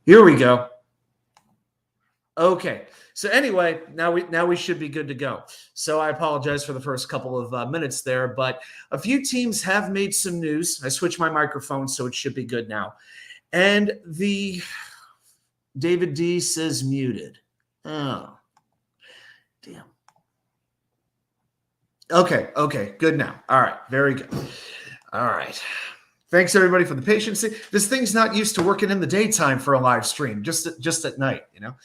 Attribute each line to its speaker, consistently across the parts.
Speaker 1: Here we go. Okay. So anyway, now we should be good to go. So I apologize for the first couple of minutes there, but a few teams have made some news. I switched my microphone, so it should be good now. And the David D says muted. Oh, damn. Okay, good now. All right, very good. All right. Thanks everybody for the patience. This thing's not used to working in the daytime for a live stream, just at night, you know.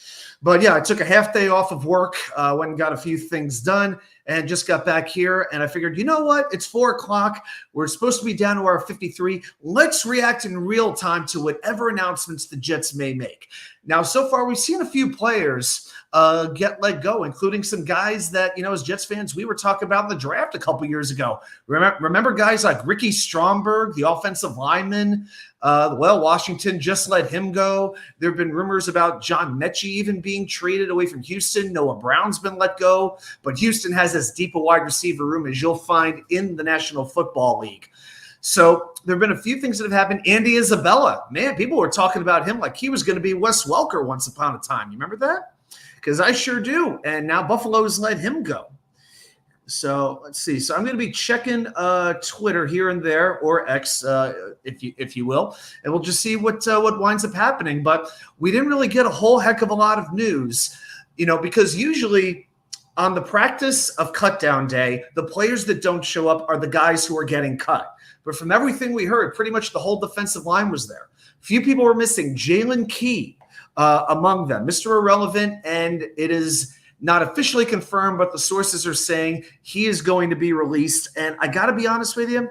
Speaker 1: But yeah, I took a half day off of work, went and got a few things done, and just got back here. And I figured, you know what? It's 4 o'clock. We're supposed to be down to our 53. Let's react in real time to whatever announcements the Jets may make. Now, so far, we've seen a few players get let go, including some guys that, you know, as Jets fans, we were talking about in the draft a couple years ago. Remember guys like Ricky Stromberg, the offensive lineman? Well, Washington just let him go. There have been rumors about John Mechie even being traded away from Houston. Noah Brown's been let go, but Houston has as deep a wide receiver room as you'll find in the National Football League. So there have been a few things that have happened. Andy Isabella, man, people were talking about him like he was going to be Wes Welker once upon a time. You remember that? Because I sure do. And now Buffalo's let him go. So let's see. So I'm going to be checking Twitter here and there, or X, if you will, and we'll just see what winds up happening. But we didn't really get a whole heck of a lot of news, you know, because usually on the practice of cutdown day, the players that don't show up are the guys who are getting cut. But from everything we heard, pretty much the whole defensive line was there. A few people were missing. Jalen Key among them, Mr. Irrelevant, and it is not officially confirmed, but the sources are saying he is going to be released. And I got to be honest with you,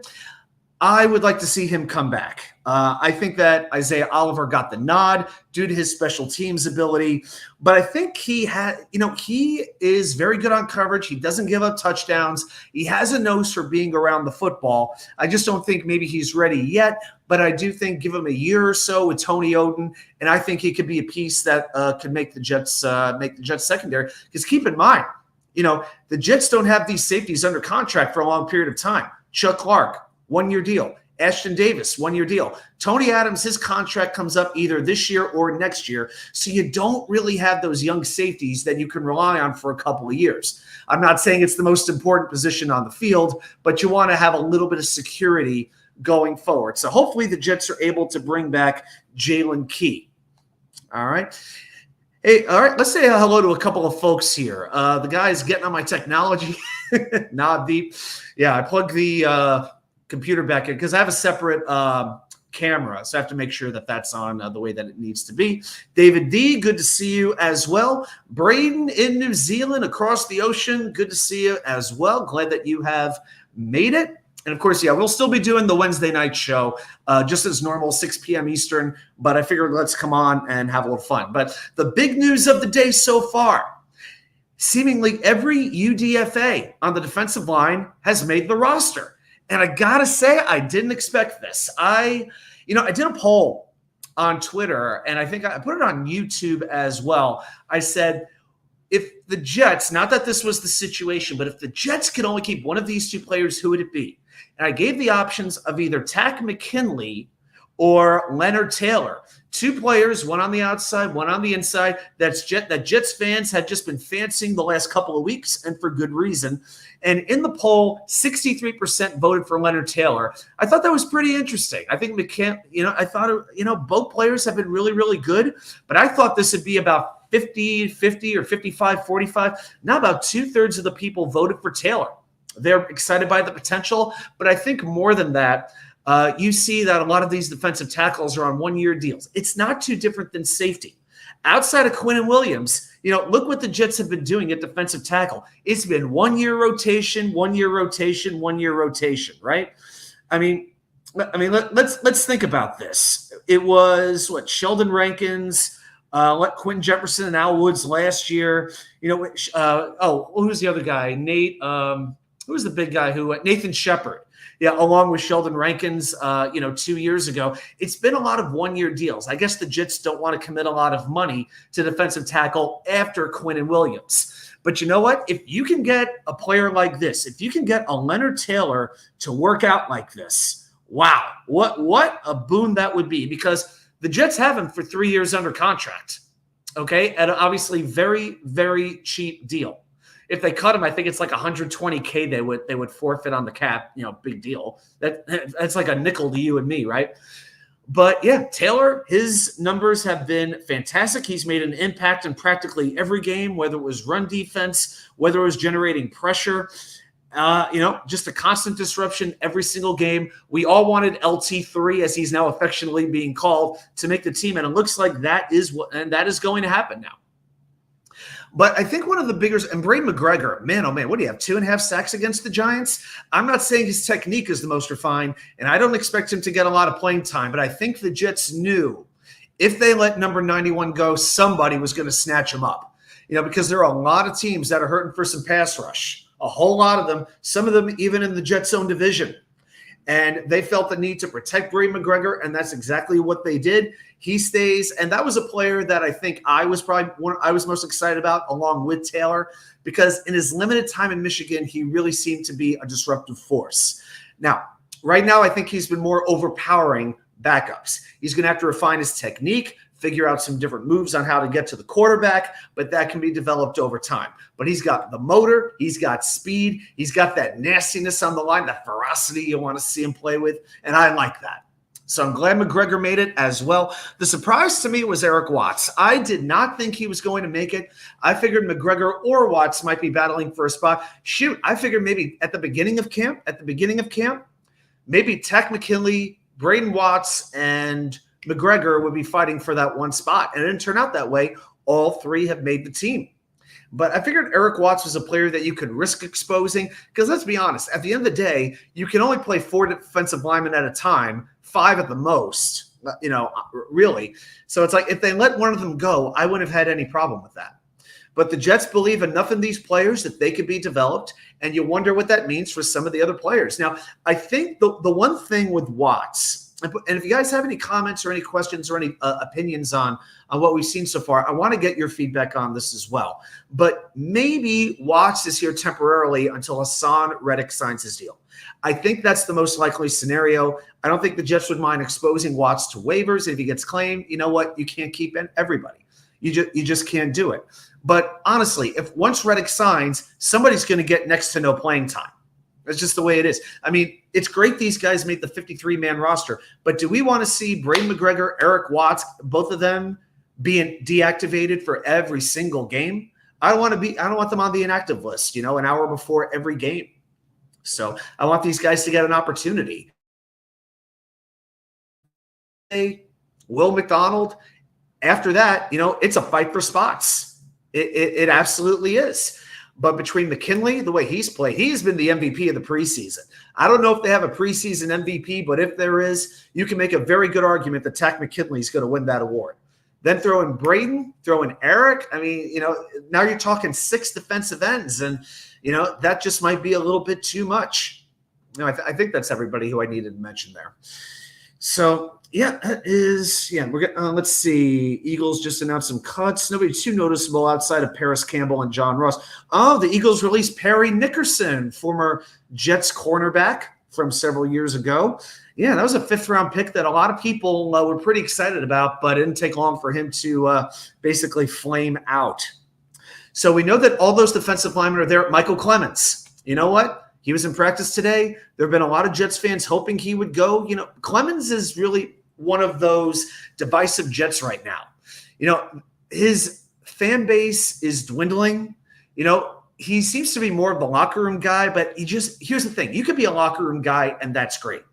Speaker 1: I would like to see him come back. I think that Isaiah Oliver got the nod due to his special teams ability, but I think he is very good on coverage. He doesn't give up touchdowns. He has a nose for being around the football. I just don't think maybe he's ready yet, but I do think give him a year or so with Tony Oden, and I think he could be a piece that could make the Jets secondary. Because keep in mind, you know, the Jets don't have these safeties under contract for a long period of time. Chuck Clark, 1-year deal. Ashton Davis, 1-year deal. Tony Adams, his contract comes up either this year or next year. So you don't really have those young safeties that you can rely on for a couple of years. I'm not saying it's the most important position on the field, but you want to have a little bit of security going forward. So hopefully the Jets are able to bring back Jalen Key. All right. Hey, all right, let's say hello to a couple of folks here. The guy's getting on my technology. Nod deep. Yeah, I plugged the computer back in because I have a separate camera, so I have to make sure that that's on the way that it needs to be. David D, good to see you as well. Braden in New Zealand, across the ocean, good to see you as well. Glad that you have made it. And of course, yeah, we'll still be doing the Wednesday night show just as normal, 6 p.m. Eastern, but I figured let's come on and have a little fun. But the big news of the day so far, seemingly every UDFA on the defensive line has made the roster. And I got to say, I didn't expect this. I did a poll on Twitter, and I think I put it on YouTube as well. I said, if the Jets, not that this was the situation, but if the Jets could only keep one of these two players, who would it be? And I gave the options of either Tack McKinley or Leonard Taylor. Two players, one on the outside, one on the inside, that Jets fans had just been fancying the last couple of weeks, and for good reason. And in the poll, 63% voted for Leonard Taylor. I thought that was pretty interesting. I think both players have been really, really good, but I thought this would be about 50-50 or 55-45. Now about 2/3 of the people voted for Taylor. They're excited by the potential, but I think more than that, you see that a lot of these defensive tackles are on 1-year deals. It's not too different than safety. Outside of Quinnen Williams, look what the Jets have been doing at defensive tackle. It's been 1-year rotation, 1-year rotation, 1-year rotation, right? I mean, let's think about this. It was Sheldon Rankins, Quentin Jefferson, and Al Woods last year. Who's the other guy? Nate. Who's the big guy? Nathan Shepard. Yeah, along with Sheldon Rankins, 2 years ago. It's been a lot of 1-year deals. I guess the Jets don't want to commit a lot of money to defensive tackle after Quinnen Williams. But you know what? If you can get a player like this, if you can get a Leonard Taylor to work out like this, wow, what a boon that would be. Because The Jets have him for 3 years under contract, okay, at an obviously very, very cheap deal. If they cut him, I think it's like $120K they would forfeit on the cap. Big deal. That's like a nickel to you and me, right? But yeah, Taylor, his numbers have been fantastic. He's made an impact in practically every game, whether it was run defense, whether it was generating pressure. Just a constant disruption every single game. We all wanted LT3, as he's now affectionately being called, to make the team, and it looks like that is going to happen now. But I think one of the bigger, and Braden McGregor, man, oh man, what do you have, 2.5 sacks against the Giants? I'm not saying his technique is the most refined, and I don't expect him to get a lot of playing time, but I think the Jets knew if they let number 91 go, somebody was going to snatch him up. Because there are a lot of teams that are hurting for some pass rush. A whole lot of them, some of them even in the Jets' own division. And they felt the need to protect Braden McGregor, and that's exactly what they did. He stays, and that was a player that I think I was most excited about, along with Taylor, because in his limited time in Michigan, he really seemed to be a disruptive force. Now, right now, I think he's been more overpowering backups. He's going to have to refine his technique, figure out some different moves on how to get to the quarterback, but that can be developed over time. But he's got the motor, he's got speed, he's got that nastiness on the line, that ferocity you want to see him play with, and I like that. So I'm glad McGregor made it as well. The surprise to me was Eric Watts. I did not think he was going to make it. I figured McGregor or Watts might be battling for a spot. Shoot, I figured maybe at the beginning of camp, maybe Tech McKinley, Braden Watts, and McGregor would be fighting for that one spot. And it didn't turn out that way. All three have made the team. But I figured Eric Watts was a player that you could risk exposing because let's be honest, at the end of the day, you can only play 4 defensive linemen at a time, 5 at the most, really. So it's like if they let one of them go, I wouldn't have had any problem with that. But the Jets believe enough in these players that they could be developed, and you wonder what that means for some of the other players. Now, I think the one thing with Watts, and if you guys have any comments or any questions or any opinions on what we've seen so far, I want to get your feedback on this as well. But maybe Watts is here temporarily until Hassan Reddick signs his deal. I think that's the most likely scenario. I don't think the Jets would mind exposing Watts to waivers. If he gets claimed, you know what? You can't keep everybody. You just can't do it. But honestly, if once Reddick signs, somebody's going to get next to no playing time. That's just the way it is. I mean, it's great these guys made the 53-man roster, but do we want to see Braden McGregor, Eric Watts, both of them being deactivated for every single game? I don't want them on the inactive list, an hour before every game. So I want these guys to get an opportunity. Will McDonald, after that, it's a fight for spots. It absolutely is. But between McKinley, the way he's played, he's been the MVP of the preseason. I don't know if they have a preseason MVP, but if there is, you can make a very good argument that Tech McKinley is going to win that award. Then throw in Braden, throw in Eric. I mean, now you're talking 6 defensive ends, and, that just might be a little bit too much. I think that's everybody who I needed to mention there. So, yeah, that is, we're getting, let's see. Eagles just announced some cuts. Nobody too noticeable outside of Paris Campbell and John Ross. Oh, the Eagles released Perry Nickerson, former Jets cornerback from several years ago. Yeah, that was a 5th-round pick that a lot of people were pretty excited about, but it didn't take long for him to basically flame out. So we know that all those defensive linemen are there. Michael Clemens, you know what? He was in practice today. There have been a lot of Jets fans hoping he would go. Clemens is really one of those divisive Jets right now. His fan base is dwindling. He seems to be more of the locker room guy, but here's the thing. You could be a locker room guy, and that's great.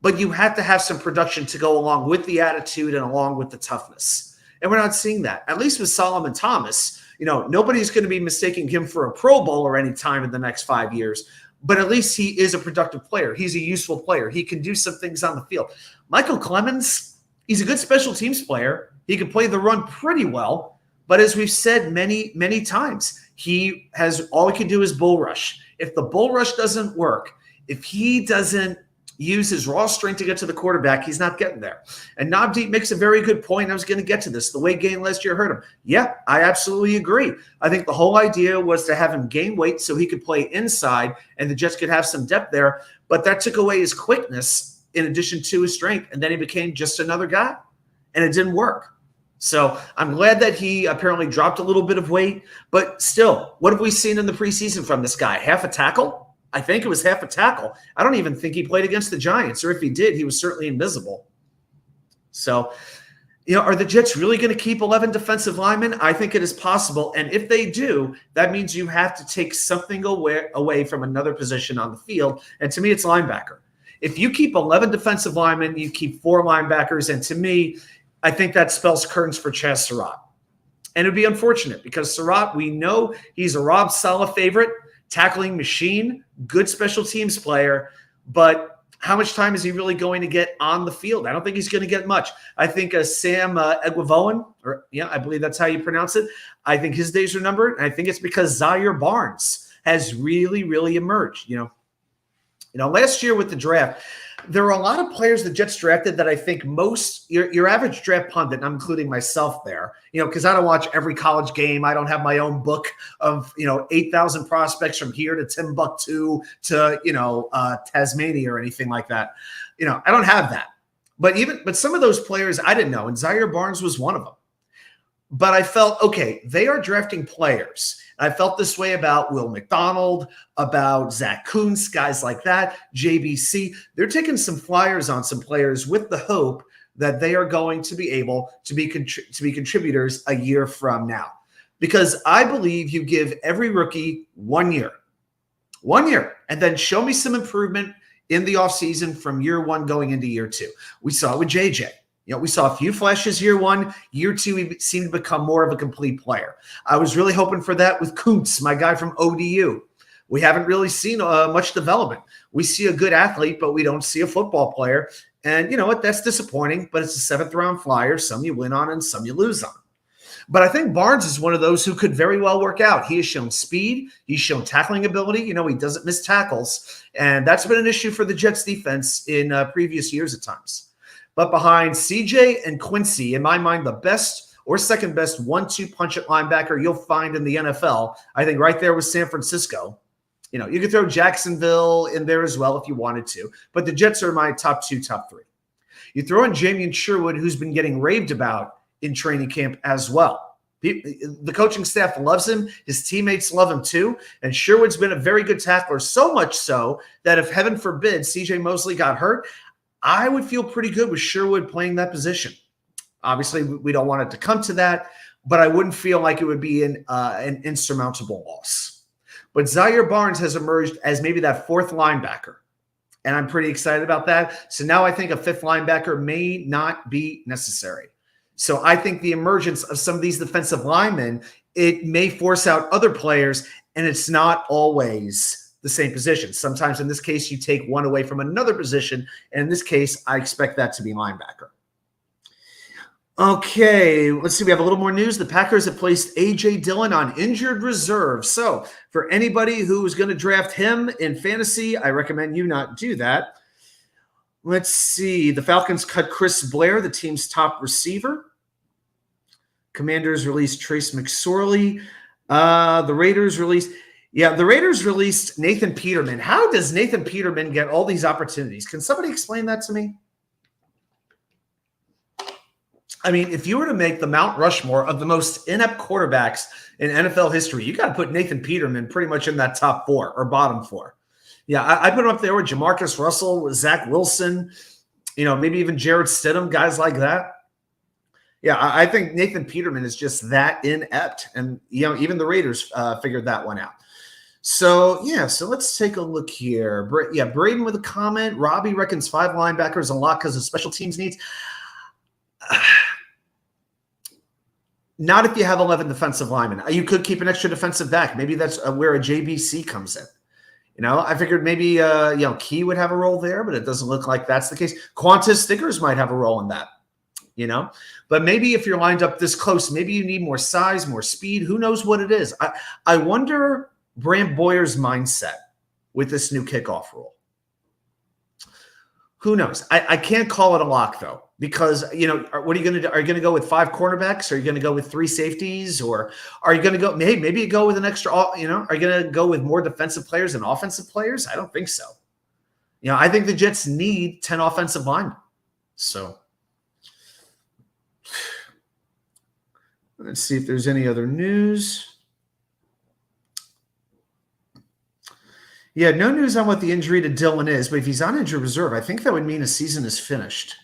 Speaker 1: But you have to have some production to go along with the attitude and along with the toughness. And we're not seeing that. At least with Solomon Thomas, nobody's going to be mistaking him for a Pro Bowler anytime in the next 5 years. But at least he is a productive player. He's a useful player. He can do some things on the field. Michael Clemens, he's a good special teams player. He can play the run pretty well. But as we've said many, many times, all he can do is bull rush. If the bull rush doesn't work, if he doesn't use his raw strength to get to the quarterback, he's not getting there. And Navdeep makes a very good point. I was going to get to this. The way Gain last year hurt him. Yeah, I absolutely agree. I think the whole idea was to have him gain weight so he could play inside and the Jets could have some depth there. But that took away his quickness in addition to his strength. And then he became just another guy. and it didn't work. So I'm glad that he apparently dropped a little bit of weight, but still, what have we seen in the preseason from this guy? Half a tackle? I think it was half a tackle. I don't even think he played against the Giants, or if he did, he was certainly invisible. So, are the Jets really going to keep 11 defensive linemen? I think it is possible. And if they do, that means you have to take something away from another position on the field. And to me, it's linebacker. If you keep 11 defensive linemen, you keep 4 linebackers. And to me, I think that spells curtains for Chaz Surratt. And it would be unfortunate because Surratt, we know he's a Rob Saleh favorite, tackling machine, good special teams player, but how much time is he really going to get on the field? I don't think he's going to get much. I think Sam Eguavoen, I believe that's how you pronounce it. I think his days are numbered. And I think it's because Zaire Barnes has really, really emerged. Last year with the draft, there were a lot of players the Jets drafted that I think most your average draft pundit, and I'm including myself there, because I don't watch every college game. I don't have my own book of 8,000 prospects from here to Timbuktu to Tasmania or anything like that. I don't have that. But some of those players I didn't know, and Zaire Barnes was one of them. But I felt, okay, they are drafting players. I felt this way about Will McDonald, about Zach Kuntz, guys like that, JBC. They're taking some flyers on some players with the hope that they are going to be able to be contributors a year from now. Because I believe you give every rookie 1 year, and then show me some improvement in the offseason from year 1 going into year 2. We saw it with JJ. We saw a few flashes year 1. Year 2, he seemed to become more of a complete player. I was really hoping for that with Kuntz, my guy from ODU. We haven't really seen much development. We see a good athlete, but we don't see a football player. And you know what? That's disappointing, but it's a 7th-round flyer. Some you win on and some you lose on. But I think Barnes is one of those who could very well work out. He has shown speed. He's shown tackling ability. He doesn't miss tackles. And that's been an issue for the Jets defense in previous years at times. But behind CJ and Quincy, in my mind, the best or second best 1-2 punch at linebacker you'll find in the NFL, I think right there with San Francisco. You could throw Jacksonville in there as well if you wanted to. But the Jets are my top 2, top 3. You throw in Jamian Sherwood, who's been getting raved about in training camp as well. The coaching staff loves him. His teammates love him too. And Sherwood's been a very good tackler, so much so that if heaven forbid CJ Mosley got hurt, I would feel pretty good with Sherwood playing that position. Obviously, we don't want it to come to that, but I wouldn't feel like it would be an insurmountable loss. But Zaire Barnes has emerged as maybe that 4th linebacker, and I'm pretty excited about that. So now I think a 5th linebacker may not be necessary. So I think the emergence of some of these defensive linemen, it may force out other players, and it's not always the same position. Sometimes in this case, you take one away from another position. And in this case, I expect that to be linebacker. Okay, let's see. We have a little more news. The Packers have placed A.J. Dillon on injured reserve. So for anybody who is going to draft him in fantasy, I recommend you not do that. Let's see. The Falcons cut Chris Blair, the team's top receiver. Commanders released Trace McSorley. The Raiders released Nathan Peterman. How does Nathan Peterman get all these opportunities? Can somebody explain that to me? I mean, if you were to make the Mount Rushmore of the most inept quarterbacks in NFL history, you got to put Nathan Peterman pretty much in that top 4 or bottom 4. Yeah, I put him up there with Jamarcus Russell, with Zach Wilson, maybe even Jarrett Stidham, guys like that. Yeah, I think Nathan Peterman is just that inept. And, even the Raiders figured that one out. So let's take a look here. Braden with a comment. Robbie reckons 5 linebackers a lot because of special teams needs. Not if you have 11 defensive linemen. You could keep an extra defensive back. Maybe that's where a JBC comes in. I figured maybe Key would have a role there, but it doesn't look like that's the case. Qantas Stickers might have a role in that. But maybe if you're lined up this close, maybe you need more size, more speed. Who knows what it is? I wonder Brant Boyer's mindset with this new kickoff rule. Who knows? I can't call it a lock, though, because, what are you going to do? Are you going to go with 5 cornerbacks? Are you going to go with 3 safeties? Or are you going to go, maybe you go with an extra, are you going to go with more defensive players than offensive players? I don't think so. I think the Jets need 10 offensive linemen. So Let's see if there's any other news. Yeah, no news on what the injury to Dillon is, but if he's on injured reserve, I think that would mean his season is finished.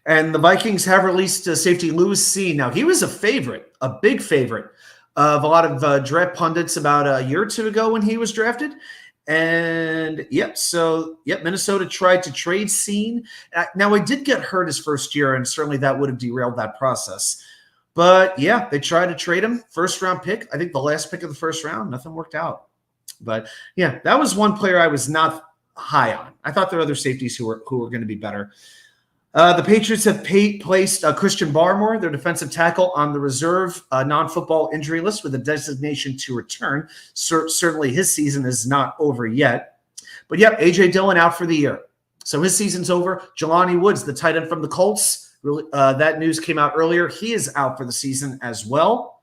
Speaker 1: And the Vikings have released safety Lewis Cine. Now, he was a favorite, a big favorite of a lot of draft pundits about a year or two ago when he was drafted. And, Minnesota tried to trade Cine. Now, he did get hurt his first year, and certainly that would have derailed that process. But, yeah, they tried to trade him. First-round pick. I think the last pick of the first round. Nothing worked out. But, yeah, that was one player I was not high on. I thought there were other safeties who were going to be better. The Patriots have placed Christian Barmore, their defensive tackle, on the reserve non-football injury list with a designation to return. Certainly his season is not over yet. But, A.J. Dillon out for the year. So his season's over. Jelani Woods, the tight end from the Colts, that news came out earlier. He is out for the season as well.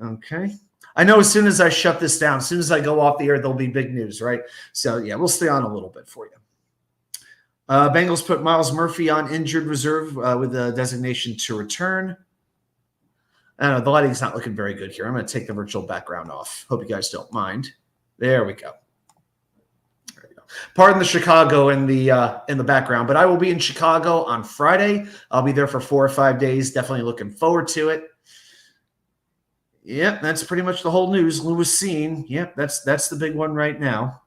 Speaker 1: Okay. I know as soon as I shut this down, as soon as I go off the air, there'll be big news, right? So, we'll stay on a little bit for you. Bengals put Miles Murphy on injured reserve with a designation to return. I don't know. The lighting's not looking very good here. I'm going to take the virtual background off. Hope you guys don't mind. There we go. There we go. Pardon the Chicago in the background, but I will be in Chicago on Friday. I'll be there for 4 or 5 days. Definitely looking forward to it. Yep, that's pretty much the whole news. Lewis Cine. Yep, that's the big one right now.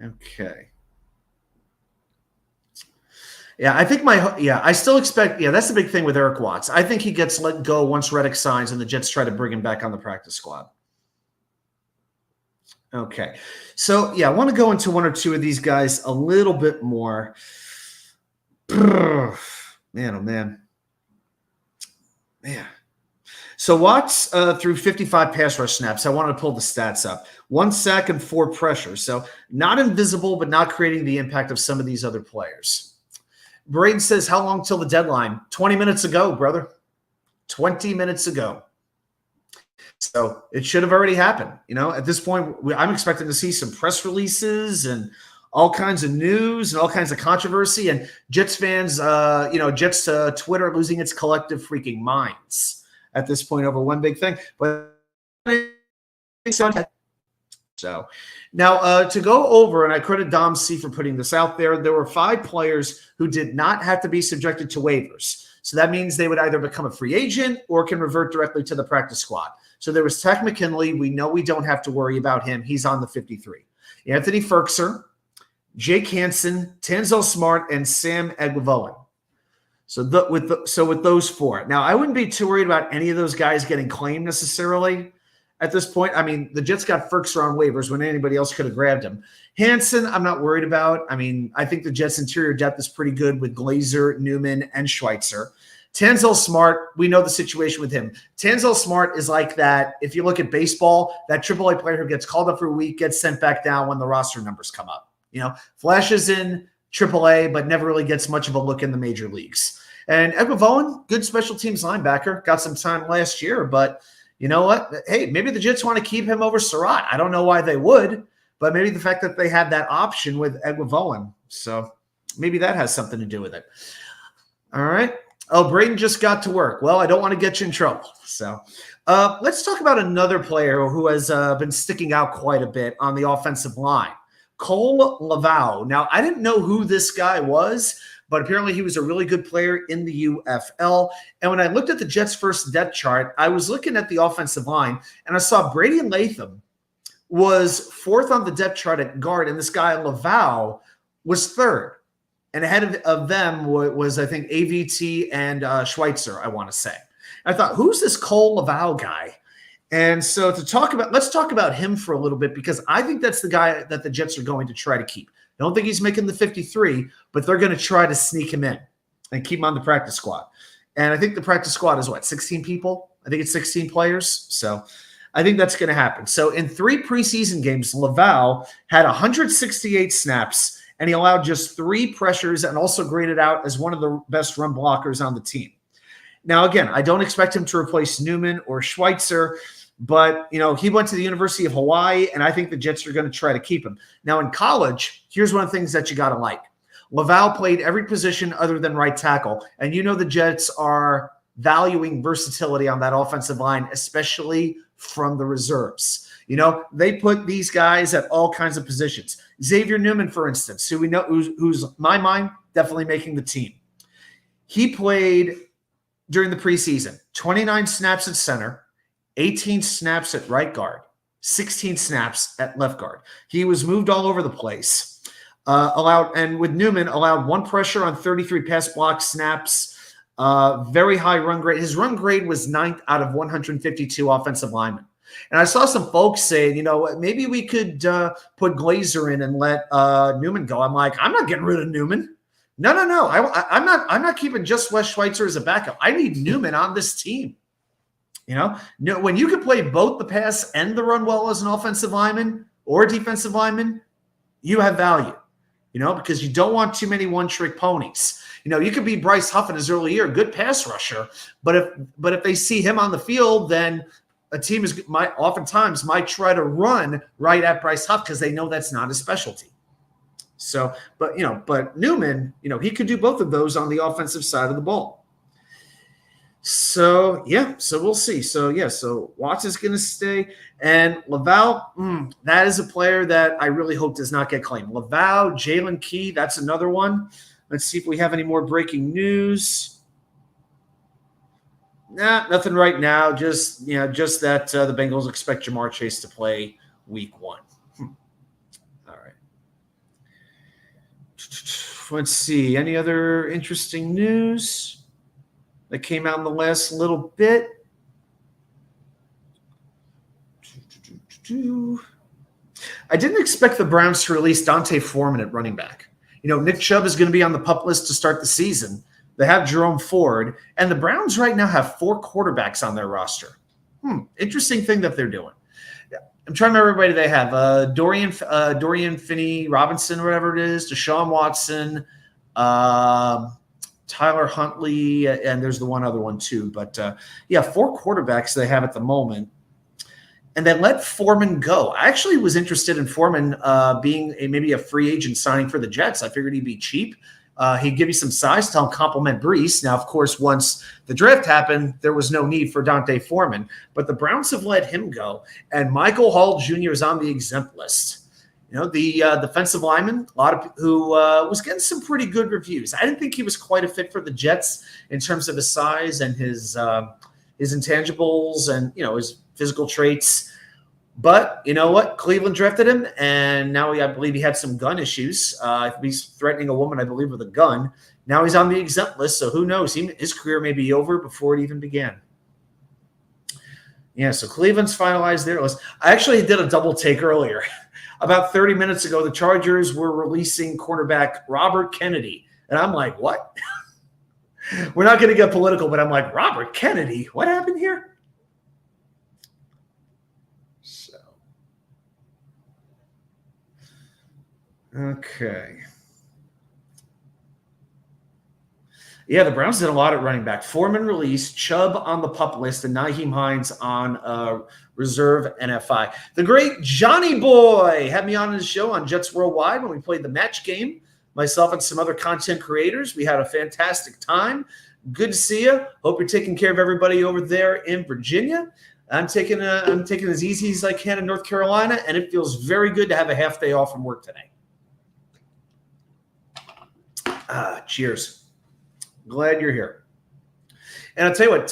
Speaker 1: Okay. Yeah, I think I still expect, that's the big thing with Eric Watts. I think he gets let go once Reddick signs and the Jets try to bring him back on the practice squad. Okay. So, I want to go into one or two of these guys a little bit more. Man, oh, man. Man. So Watts threw 55 pass rush snaps. I wanted to pull the stats up. 1 sack and 4 pressures. So not invisible, but not creating the impact of some of these other players. Braden says, how long till the deadline? 20 minutes ago, brother. 20 minutes ago. So it should have already happened. At this point, I'm expecting to see some press releases and all kinds of news and all kinds of controversy. And Jets fans, Jets Twitter losing its collective freaking minds at this point over one big thing. But so now to go over, and I credit Dom C for putting this out there, there were 5 players who did not have to be subjected to waivers. So that means they would either become a free agent or can revert directly to the practice squad. So there was Tech McKinley. We know we don't have to worry about him. He's on the 53. Anthony Ferkser, Jake Hansen, Tanzel Smart, and Sam Eguavoen. So with those 4. Now, I wouldn't be too worried about any of those guys getting claimed necessarily at this point. I mean, the Jets got Ferkser on waivers when anybody else could have grabbed him. Hansen, I'm not worried about. I mean, I think the Jets' interior depth is pretty good with Glazer, Newman, and Schweitzer. Tanzel Smart, we know the situation with him. Tanzel Smart is like that, if you look at baseball, that AAA player who gets called up for a week, gets sent back down when the roster numbers come up. Flashes in AAA, but never really gets much of a look in the major leagues. And Eguavoen, good special teams linebacker, got some time last year, but you know what? Hey, maybe the Jets want to keep him over Surratt. I don't know why they would, but maybe the fact that they had that option with Eguavoen. So maybe that has something to do with it. All right. Oh, Braden just got to work. Well, I don't want to get you in trouble. So let's talk about another player who has been sticking out quite a bit on the offensive line. Cole Laveau. Now, I didn't know who this guy was, but apparently he was a really good player in the UFL. And when I looked at the Jets' first depth chart, I was looking at the offensive line, and I saw Brady Latham was 4th on the depth chart at guard, and this guy Laveau was 3rd. And ahead of them was I think, AVT and Schweitzer, I want to say. I thought, who's this Cole Laveau guy? And so let's talk about him for a little bit, because I think that's the guy that the Jets are going to try to keep. I don't think he's making the 53, but they're going to try to sneak him in and keep him on the practice squad. And I think the practice squad is 16 people? I think it's 16 players. So I think that's going to happen. So in 3 preseason games, Laveau had 168 snaps, and he allowed just 3 pressures and also graded out as one of the best run blockers on the team. Now, again, I don't expect him to replace Newman or Schweitzer, but, he went to the University of Hawaii, and I think the Jets are going to try to keep him. Now, in college, here's one of the things that you got to like. Laval played every position other than right tackle. And you know the Jets are valuing versatility on that offensive line, especially from the reserves. You know, they put these guys at all kinds of positions. Xavier Newman, for instance, who we know, who's my mind, definitely making the team. He played during the preseason 29 snaps at center, 18 snaps at right guard, 16 snaps at left guard. He was moved all over the place. And with Newman, allowed 1 pressure on 33 pass block snaps, very high run grade. His run grade was 9th out of 152 offensive linemen. And I saw some folks saying, you know, maybe we could put Glazer in and let Newman go. I'm like, I'm not getting rid of Newman. No. I'm not keeping just Wes Schweitzer as a backup. I need Newman on this team. You know, when you can play both the pass and the run well as an offensive lineman or a defensive lineman, you have value. You know, because you don't want too many one-trick ponies. You know, you could be Bryce Huff in his early year, good pass rusher, but if they see him on the field, then a team oftentimes might try to run right at Bryce Huff because they know that's not his specialty. So, but Newman, you know, he could do both of those on the offensive side of the ball. So we'll see. So Watts is going to stay, and Laval, that is a player that I really hope does not get claimed. Laval, Jalen Key, that's another one. Let's see if we have any more breaking news. Nah, nothing right now. Just that the Bengals expect Jamar Chase to play week 1. All right. Let's see. Any other interesting news that came out in the last little bit? I didn't expect the Browns to release Dante Foreman at running back. You know, Nick Chubb is going to be on the PUP list to start the season. They have Jerome Ford, and the Browns right now have 4 quarterbacks on their roster. Interesting thing that they're doing. I'm trying to remember everybody they have. Dorian Finney-Robinson, whatever it is, Deshaun Watson, Tyler Huntley, and there's the one other one too. But 4 quarterbacks they have at the moment. And they let Foreman go. I actually was interested in Foreman being maybe a free agent signing for the Jets. I figured he'd be cheap. He'd give you some size to help complement Brees. Now, of course, once the draft happened, there was no need for Dante Foreman. But the Browns have let him go. And Michael Hall Jr. is on the exempt list. You know, the defensive lineman, who was getting some pretty good reviews. I didn't think he was quite a fit for the Jets in terms of his size and his intangibles and, you know, his physical traits. But you know what? Cleveland drafted him, and now I believe he had some gun issues. He's threatening a woman, I believe, with a gun. Now he's on the exempt list, so who knows? His career may be over before it even began. Yeah, so Cleveland's finalized their list. I actually did a double take earlier. About 30 minutes ago, the Chargers were releasing cornerback Robert Kennedy. And I'm like, what? We're not going to get political, but I'm like, Robert Kennedy? What happened here? So, okay. Yeah, the Browns did a lot at running back. Foreman released, Chubb on the PUP list, and Nyheim Hines on reserve NFI. The great Johnny Boy had me on his show on Jets Worldwide when we played the match game. Myself and some other content creators. We had a fantastic time. Good to see you. Hope you're taking care of everybody over there in Virginia. I'm taking as easy as I can in North Carolina, and it feels very good to have a half day off from work today. Cheers. Glad you're here. And I'll tell you what,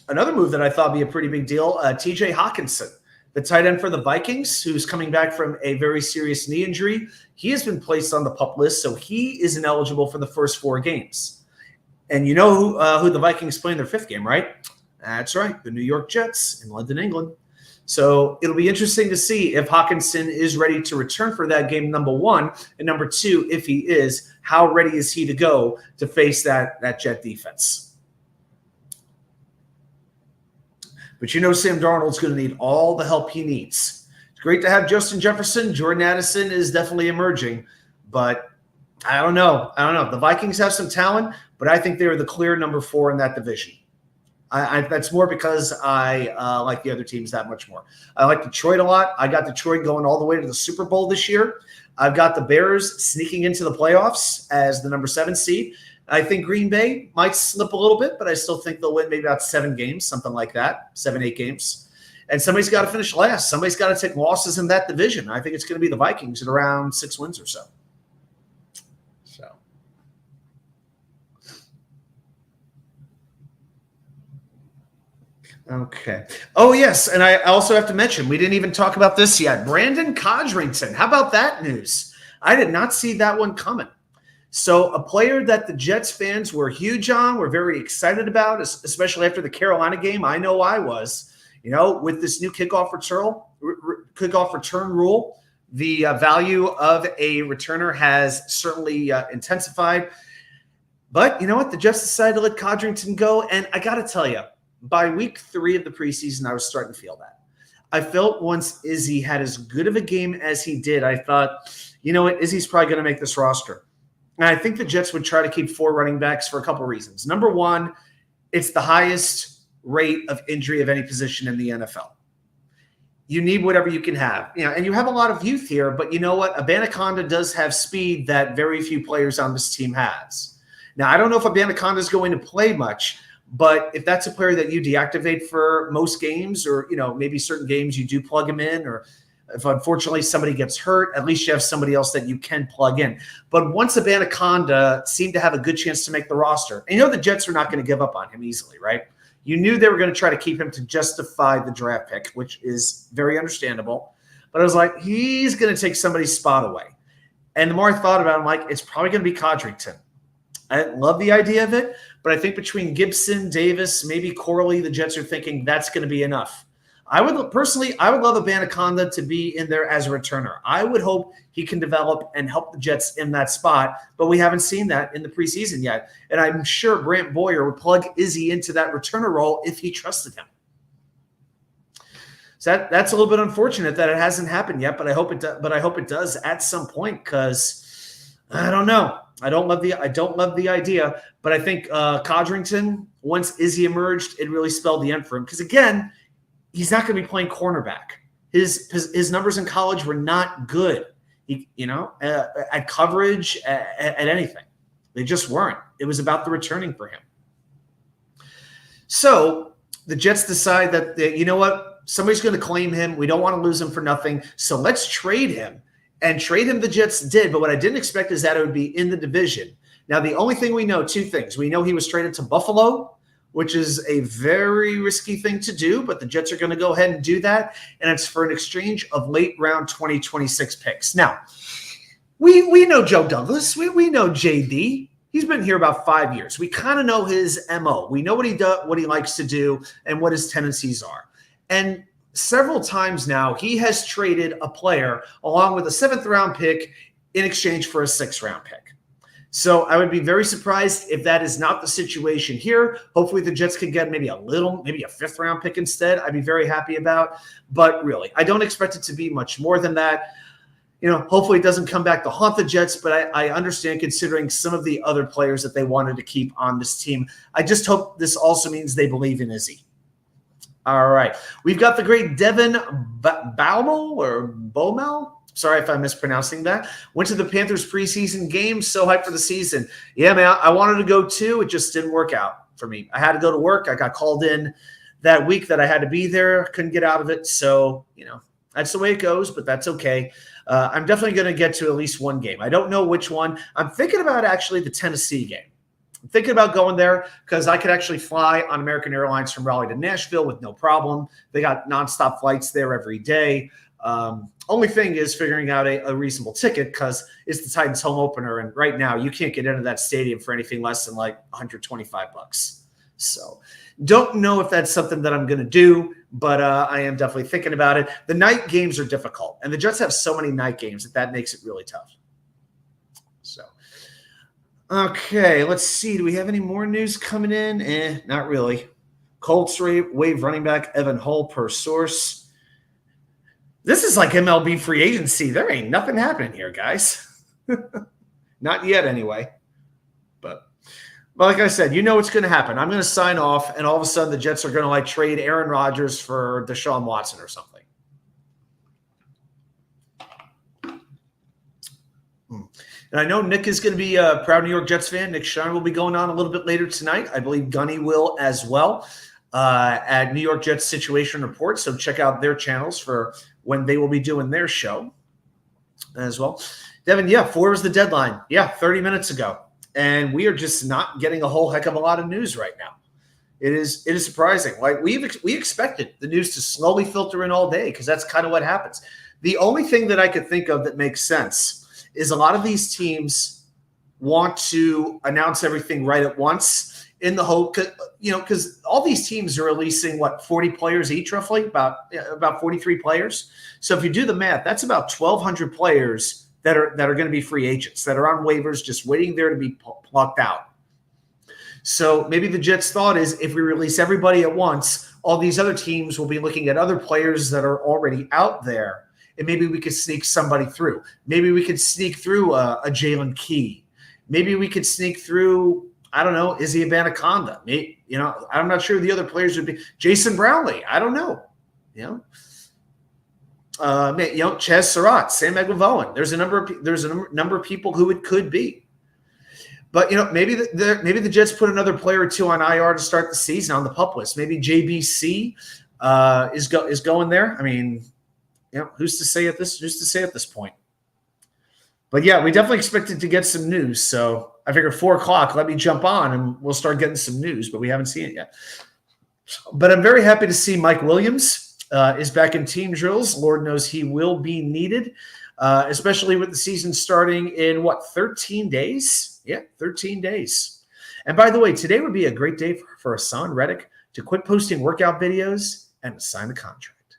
Speaker 1: another move that I thought would be a pretty big deal, TJ Hawkinson, the tight end for the Vikings, who's coming back from a very serious knee injury. He has been placed on the PUP list, so he is ineligible for the first 4 games. And you know who the Vikings play in their 5th game, right? That's right, the New York Jets in London, England. So it'll be interesting to see if Hawkinson is ready to return for that game, number 1. And number 2, if he is, how ready is he to go to face that Jet defense? But you know Sam Darnold's going to need all the help he needs. It's great to have Justin Jefferson. Jordan Addison is definitely emerging. But I don't know. The Vikings have some talent, but I think they're the clear number 4 in that division. That's more because I like the other teams that much more. I like Detroit a lot. I got Detroit going all the way to the Super Bowl this year. I've got the Bears sneaking into the playoffs as the number 7 seed. I think Green Bay might slip a little bit, but I still think they'll win maybe about 7 games, something like that, 7, 8 games. And somebody's got to finish last. Somebody's got to take losses in that division. I think it's going to be the Vikings at around 6 wins or so. Okay. Oh, yes. And I also have to mention, we didn't even talk about this yet. Brandon Codrington. How about that news? I did not see that one coming. So a player that the Jets fans were huge on, were very excited about, especially after the Carolina game. I know I was, with this new kickoff return rule, the value of a returner has certainly intensified. But you know what? The Jets decided to let Codrington go. And I got to tell you, by week 3 of the preseason, I was starting to feel that. I felt once Izzy had as good of a game as he did, I thought, you know what, Izzy's probably going to make this roster. And I think the Jets would try to keep 4 running backs for a couple of reasons. Number one, it's the highest rate of injury of any position in the NFL. You need whatever you can have. And you have a lot of youth here, but you know what? Abanaconda does have speed that very few players on this team has. Now, I don't know if Abanaconda is going to play much, but if that's a player that you deactivate for most games, or maybe certain games you do plug him in, or if unfortunately somebody gets hurt, at least you have somebody else that you can plug in. But once Abanaconda seemed to have a good chance to make the roster, and the Jets are not going to give up on him easily, right? You knew they were going to try to keep him to justify the draft pick, which is very understandable. But I was like, he's going to take somebody's spot away. And the more I thought about it, I'm like, it's probably going to be Codrington. I love the idea of it, but I think between Gibson, Davis, maybe Corley, the Jets are thinking that's going to be enough. I would love Abanaconda to be in there as a returner. I would hope he can develop and help the Jets in that spot, but we haven't seen that in the preseason yet. And I'm sure Brant Boyer would plug Izzy into that returner role if he trusted him. So that's a little bit unfortunate that it hasn't happened yet, but I hope it does at some point, because I don't know. I don't love the idea, but I think Codrington, once Izzy emerged, it really spelled the end for him. Because again, he's not going to be playing cornerback. His numbers in college were not good. At coverage, at anything, they just weren't. It was about the returning for him. So the Jets decide that you know what, somebody's going to claim him. We don't want to lose him for nothing, so let's trade him. And trade him the Jets did, but what I didn't expect is that it would be in the division. Now, the only thing we know, 2 things. We know he was traded to Buffalo, which is a very risky thing to do, but the Jets are going to go ahead and do that, and it's for an exchange of late round 2026 picks. Now, we know Joe Douglas. We know JD. He's been here about 5 years. We kind of know his MO. We know what he likes to do and what his tendencies are. And several times now, he has traded a player along with a 7th round pick in exchange for a 6th round pick. So I would be very surprised if that is not the situation here. Hopefully the Jets can get maybe a 5th round pick instead. I'd be very happy about. But really, I don't expect it to be much more than that. Hopefully it doesn't come back to haunt the Jets, but I understand considering some of the other players that they wanted to keep on this team. I just hope this also means they believe in Izzy. All right. We've got the great Devin Baumel. Sorry if I'm mispronouncing that. Went to the Panthers preseason game. So hyped for the season. Yeah, man, I wanted to go too. It just didn't work out for me. I had to go to work. I got called in that week that I had to be there. Couldn't get out of it. So, that's the way it goes, but that's okay. I'm definitely going to get to at least one game. I don't know which one. I'm thinking about actually the Tennessee game. I'm thinking about going there because I could actually fly on American Airlines from Raleigh to Nashville with no problem. They got nonstop flights there every day. Only thing is figuring out a reasonable ticket because it's the Titans home opener. And right now you can't get into that stadium for anything less than like $125. So don't know if that's something that I'm going to do, but I am definitely thinking about it. The night games are difficult, and the Jets have so many night games that makes it really tough. So, okay, let's see. Do we have any more news coming in? Not really. Colts waive running back Evan Hull per source. This is like MLB free agency. There ain't nothing happening here, guys. Not yet, anyway. But But like I said, you know what's going to happen. I'm going to sign off, and all of a sudden the Jets are going to like trade Aaron Rodgers for Deshaun Watson or something. And I know Nick is going to be a proud New York Jets fan. Nick Shine will be going on a little bit later tonight. I believe Gunny will as well at New York Jets Situation Report. So check out their channels for when they will be doing their show as well. Devin, 4 was the deadline. 30 minutes ago. And we are just not getting a whole heck of a lot of news right now. It is surprising. Like we expected the news to slowly filter in all day because that's kind of what happens. The only thing that I could think of that makes sense is a lot of these teams want to announce everything right at once in the hope, because all these teams are releasing 40 players each, roughly about 43 players. So if you do the math, that's about 1,200 players that are going to be free agents that are on waivers, just waiting there to be plucked out. So maybe the Jets' thought is if we release everybody at once, all these other teams will be looking at other players that are already out there. And maybe we could sneak somebody through. Maybe we could sneak through a Jalen Key. Maybe we could sneak through, I don't know, Izzy Anaconda. I'm not sure who the other players would be. Jason Brownlee. I don't know. Chaz Surratt, Sam Eguavoen. There's a number of people who it could be. But maybe the Jets put another player or two on IR to start the season on the PUP list. Maybe JBC is going there. I mean, who's to say at this point? But we definitely expected to get some news. So I figured 4:00, let me jump on and we'll start getting some news, but we haven't seen it yet. But I'm very happy to see Mike Williams is back in team drills. Lord knows he will be needed, especially with the season starting in 13 days? 13 days. And by the way, today would be a great day for Hassan Reddick to quit posting workout videos and sign a contract.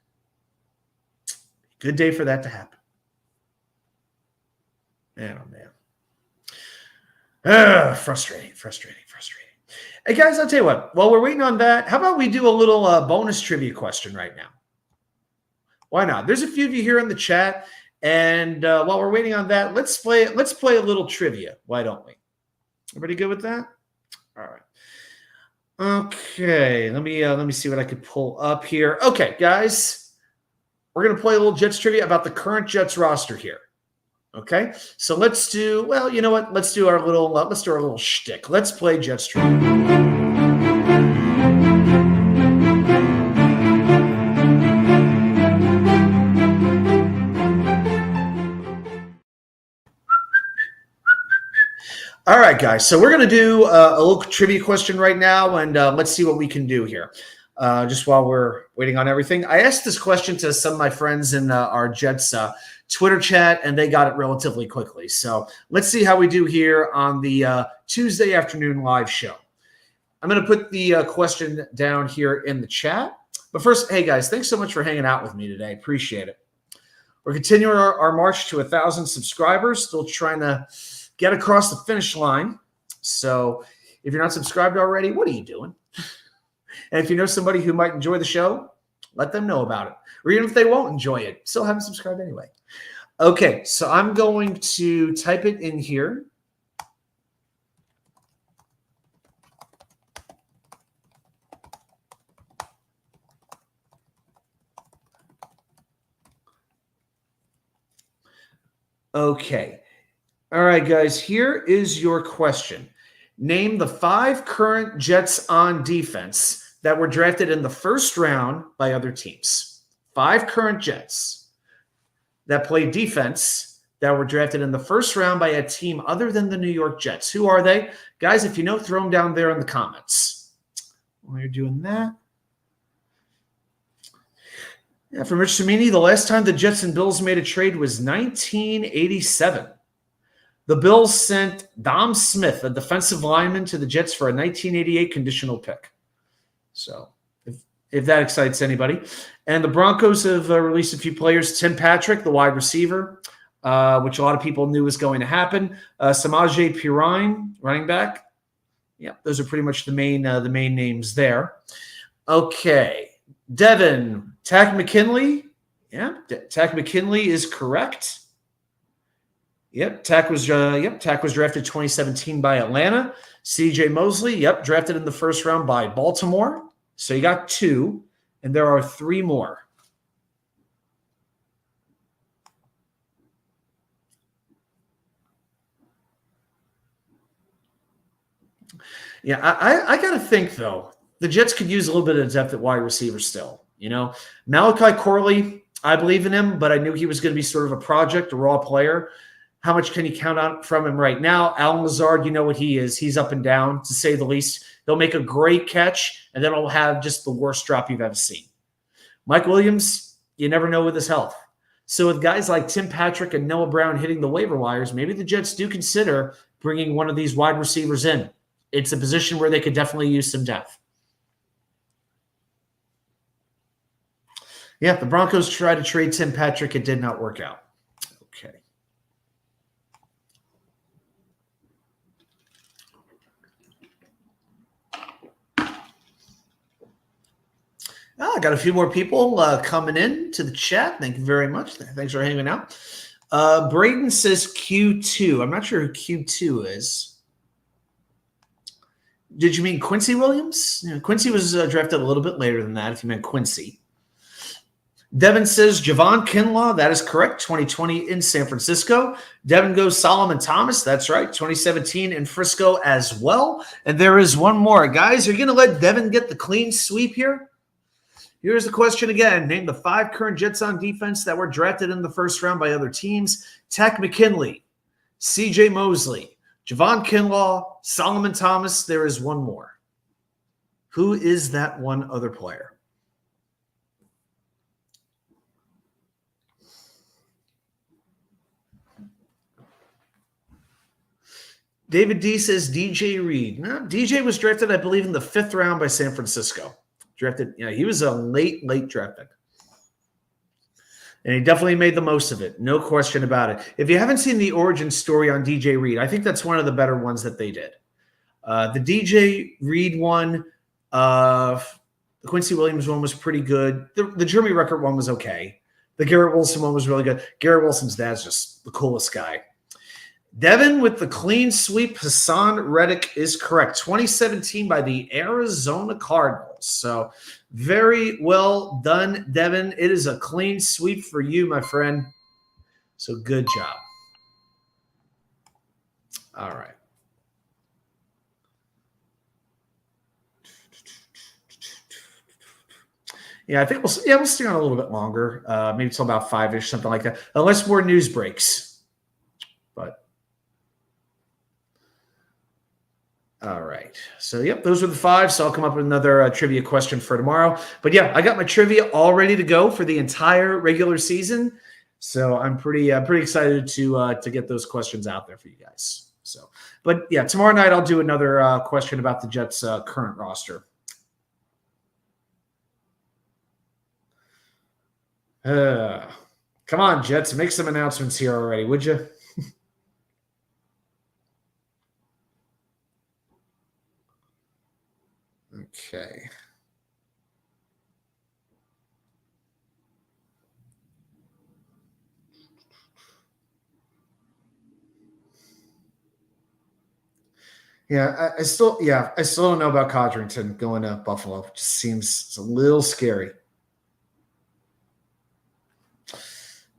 Speaker 1: Good day for that to happen. Man, oh man. Frustrating. Hey, guys, I'll tell you what. While we're waiting on that, how about we do a little bonus trivia question right now? Why not? There's a few of you here in the chat, and while we're waiting on that, let's play a little trivia. Why don't we? Everybody good with that? All right. Okay, let me see what I could pull up here. Okay, guys. We're going to play a little Jets trivia about the current Jets roster here. Okay? So let's do, you know what? Let's do our little shtick. Let's play Jets trivia. All right, guys. So we're going to do a little trivia question right now, and let's see what we can do here. Just while we're waiting on everything. I asked this question to some of my friends in our Jets Twitter chat, and they got it relatively quickly. So let's see how we do here on the Tuesday afternoon live show. I'm going to put the question down here in the chat. But first, hey, guys, thanks so much for hanging out with me today. Appreciate it. We're continuing our march to 1,000 subscribers, still trying to get across the finish line. So if you're not subscribed already, what are you doing? And if you know somebody who might enjoy the show, let them know about it. Or even if they won't enjoy it, still have them subscribe anyway. Okay, so I'm going to type it in here. Okay. All right, guys, here is your question. Name the 5 current Jets on defense that were drafted in the first round by other teams. 5 current Jets that play defense that were drafted in the first round by a team other than the New York Jets. Who are they? Guys, if you know, throw them down there in the comments. While you're doing that. From Rich Cimini, the last time the Jets and Bills made a trade was 1987. The Bills sent Dom Smith, a defensive lineman, to the Jets for a 1988 conditional pick. So if that excites anybody. And the Broncos have released a few players. Tim Patrick, the wide receiver, which a lot of people knew was going to happen. Samaje Perine, running back. Yeah, those are pretty much the main names there. Okay. Devin, Takk McKinley. Yeah, Takk McKinley is correct. Tack was drafted 2017 by Atlanta. CJ Mosley, drafted in the first round by Baltimore. So you got 2, and there are 3 more. Yeah, I got to think, though. The Jets could use a little bit of depth at wide receiver still. Malachi Corley, I believe in him, but I knew he was going to be sort of a project, a raw player. How much can you count on from him right now? Alan Lazard, you know what he is. He's up and down, to say the least. He'll make a great catch, and then he'll have just the worst drop you've ever seen. Mike Williams, you never know with his health. So with guys like Tim Patrick and Noah Brown hitting the waiver wires, maybe the Jets do consider bringing one of these wide receivers in. It's a position where they could definitely use some depth. Yeah, the Broncos tried to trade Tim Patrick. It did not work out. Okay. I got a few more people coming in to the chat. Thank you very much. Thanks for hanging out. Braden says Q2. I'm not sure who Q2 is. Did you mean Quincy Williams? Quincy was drafted a little bit later than that, if you meant Quincy. Devin says Javon Kinlaw. That is correct. 2020 in San Francisco. Devin goes Solomon Thomas. That's right. 2017 in Frisco as well. And there is one more. Guys, are you going to let Devin get the clean sweep here? Here's the question again. Name the 5 current Jets on defense that were drafted in the first round by other teams. Tech McKinley, CJ Mosley, Javon Kinlaw, Solomon Thomas. There is one more. Who is that one other player? David D says DJ Reed. No, DJ was drafted, I believe, in the 5th round by San Francisco. He was a late draft pick. And he definitely made the most of it. No question about it. If you haven't seen the origin story on DJ Reed, I think that's one of the better ones that they did. The DJ Reed one, the Quincy Williams one was pretty good. The Jeremy Ruckert one was okay. The Garrett Wilson one was really good. Garrett Wilson's dad's just the coolest guy. Devin with the clean sweep. Hassan Reddick is correct. 2017 by the Arizona Cardinals. So very well done, Devin. It is a clean sweep for you, my friend. So good job. All right. Yeah, I think we'll stay on a little bit longer, maybe till about 5-ish, something like that, unless more news breaks. But all right. So, those were the 5. So I'll come up with another trivia question for tomorrow. But yeah, I got my trivia all ready to go for the entire regular season. So I'm pretty excited to get those questions out there for you guys. So, but yeah, tomorrow night I'll do another question about the Jets' current roster. Come on, Jets, make some announcements here already, would you? Okay. Yeah, I still don't know about Codrington going to Buffalo. It just seems a little scary.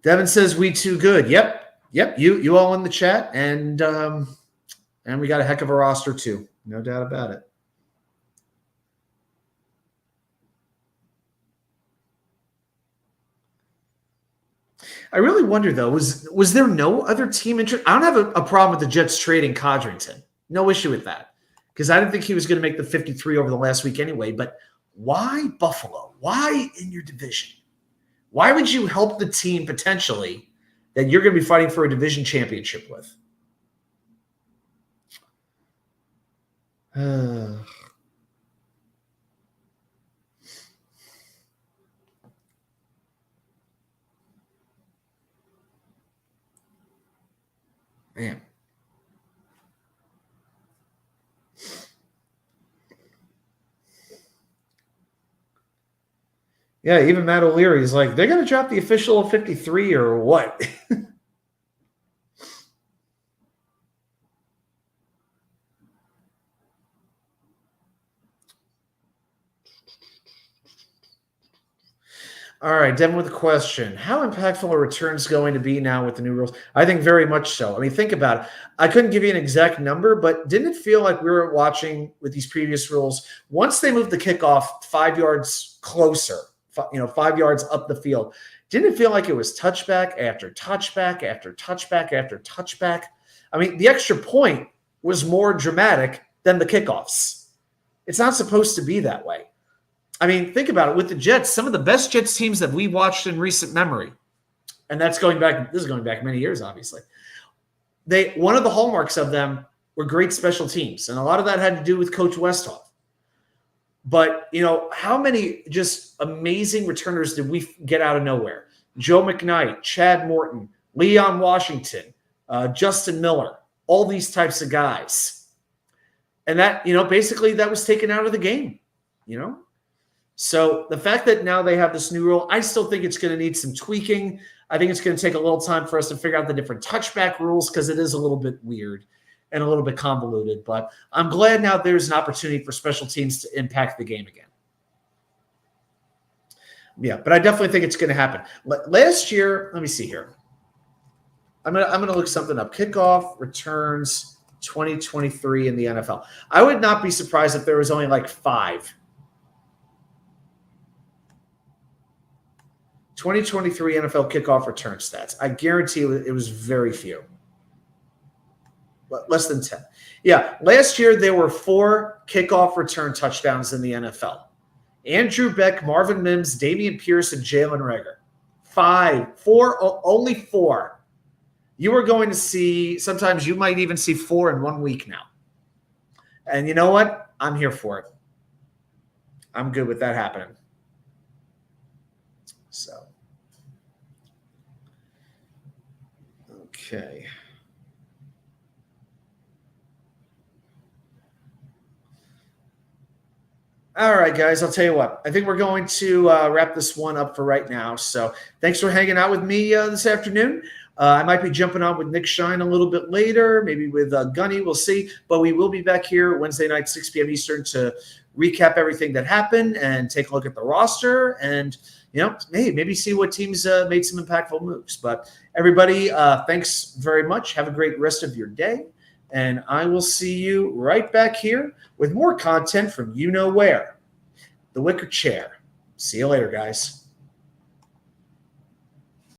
Speaker 1: Devin says we too good. Yep. You all in the chat, and we got a heck of a roster too. No doubt about it. I really wonder, though, was there no other team interested? I don't have a problem with the Jets trading Codrington. No issue with that, because I didn't think he was going to make the 53 over the last week anyway. But why Buffalo? Why in your division? Why would you help the team potentially that you're going to be fighting for a division championship with? Man. Yeah, even Matt O'Leary's like, they're going to drop the official 53 or what? All right, Devin with a question. How impactful are returns going to be now with the new rules? I think very much so. I mean, think about it. I couldn't give you an exact number, but didn't it feel like we were watching with these previous rules? Once they moved the kickoff 5 yards closer, 5 yards up the field, didn't it feel like it was touchback after touchback after touchback after touchback? I mean, the extra point was more dramatic than the kickoffs. It's not supposed to be that way. I mean, think about it. With the Jets, some of the best Jets teams that we watched in recent memory, and this is going back many years, obviously. One of the hallmarks of them were great special teams, and a lot of that had to do with Coach Westhoff. But, how many just amazing returners did we get out of nowhere? Joe McKnight, Chad Morton, Leon Washington, Justin Miller, all these types of guys. And that, basically that was taken out of the game, So the fact that now they have this new rule, I still think it's going to need some tweaking. I think it's going to take a little time for us to figure out the different touchback rules because it is a little bit weird and a little bit convoluted. But I'm glad now there's an opportunity for special teams to impact the game again. Yeah, but I definitely think it's going to happen. Last year, let me see here. I'm gonna look something up. Kickoff returns 2023 in the NFL. I would not be surprised if there was only like 5. 2023 NFL kickoff return stats. I guarantee it was very few. Less than 10. Yeah, last year there were 4 kickoff return touchdowns in the NFL. Andrew Beck, Marvin Mims, Dameon Pierce, and Jalen Reagor. only 4. You are going to see, sometimes you might even see 4 in 1 week now. And you know what? I'm here for it. I'm good with that happening. So, okay. All right, guys, I'll tell you what. I think we're going to wrap this one up for right now. So thanks for hanging out with me this afternoon. I might be jumping on with Nick Shine a little bit later, maybe with Gunny. We'll see. But we will be back here Wednesday night, 6 p.m. Eastern, to recap everything that happened and take a look at the roster and, maybe see what teams made some impactful moves. But everybody, thanks very much. Have a great rest of your day. And I will see you right back here with more content from you know where. The Wicker Chair. See you later, guys.